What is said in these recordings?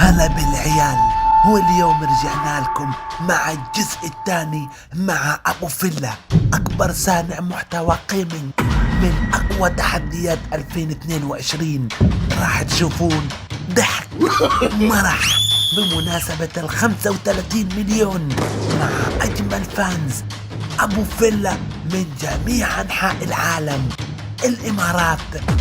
هلا بالعيال، واليوم رجعنا لكم مع الجزء الثاني مع أبو فيلا، أكبر صانع محتوى قيمنج من أقوى تحديات 2022. راح تشوفون ضحك مرح بمناسبة 35 مليون مع أجمل فانز أبو فيلا من جميع أنحاء العالم: الإمارات،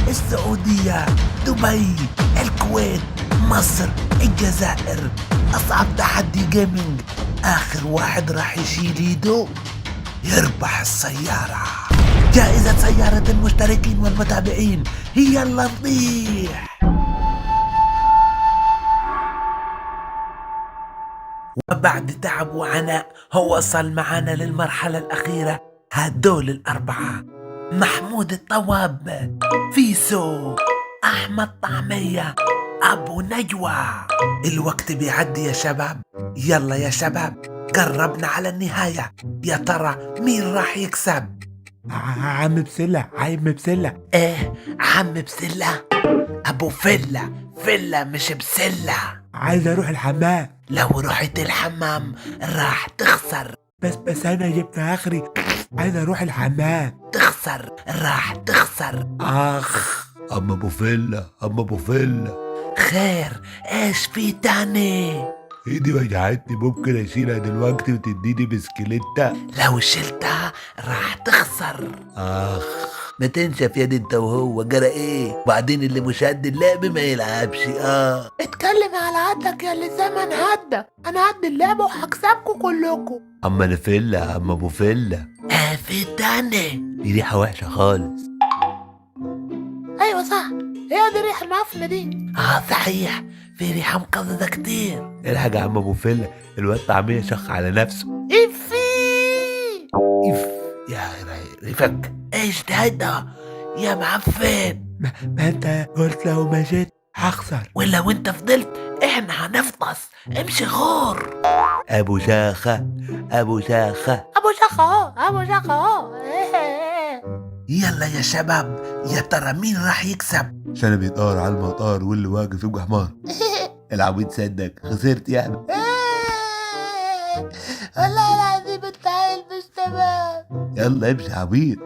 السعودية، دبي، الكويت، مصر، الجزائر. أصعب تحدي جيمنج، آخر واحد راح يشيل ايده يربح السيارة. جائزة سيارة المشتركين والمتابعين هي اللي تطيح. وبعد تعب وعناء هو وصل معنا للمرحلة الأخيرة. هدول الأربعة: محمود الطواب، فيسو، أحمد طعمية، أبو نجوى. الوقت بيعدي يا شباب، يلا يا شباب قربنا على النهاية. يا ترى مين راح يكسب؟ عم بسلة. ايه عم بسلة؟ أبو فيلا، فيلا مش بسلة. عايز اروح الحمام. لو رحت الحمام راح تخسر. بس انا جبت اخري، عايز اروح الحمام. تخسر، راح تخسر. اخ أما أبو فيلا خير، ايش في تاني؟ ايدي وجعتني، ممكن اشيلها دلوقتي وتديني بسكليتة؟ لو شلتها راح تخسر. اخ ما تنشف يد انت وهو، جرى ايه؟ وبعدين اللي مش قد اللعب ما يلعبش. اتكلم على عدك يا اللي زمن هدك، انا هد اللعبة وهكسبكوا كلكوا. أما أنا فيلا، أما أبو فيلا في تاني؟ دي ريحة وحشة خالص. ايوه صح، هي دي ريح المعفنة دي. صحيح، في ريحة مقززة كتير. الحاجة يا عم أبو فيلا، الواد طعمية شخ على نفسه. افي اف يا رفك، ايش ده يا معفن؟ ما انت قلت لو مشيت هخسر. ولا وانت فضلت احنا هنفطس. امشي غور. أبو شاخة، أبو شاخة. ابو شخة اهو، ابو شخة اهو. يلا يا شباب، يا ترى مين راح يكسب؟ عشان بيطار على المطار واللي واقف يبقى حمار. العبيط صدق، خسرت يعني. والله العظيم انت عيل مش تمام. يلا امشي عبيط.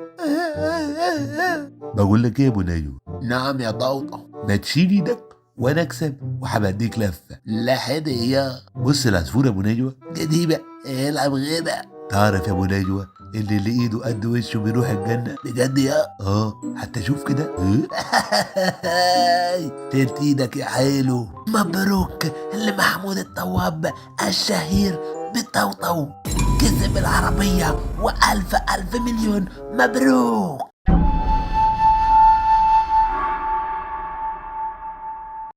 بقول لك ايه يا ابو نيو؟ نعم يا طوطة. ما تشيل ايدك وانا اكسب وهبديك لفه. لا حد يا بص العصفور يا ابو نجوى، جديبة، العب غدا. تعرف يا ابو نجوى اللي ايده قد وشه بيروح الجنه؟ بجد يا حتى شوف كده. شلت ايدك يا حلو. مبروك لمحمود الطواب الشهير بطوطو، كسب العربية وألف ألف مليون مبروك.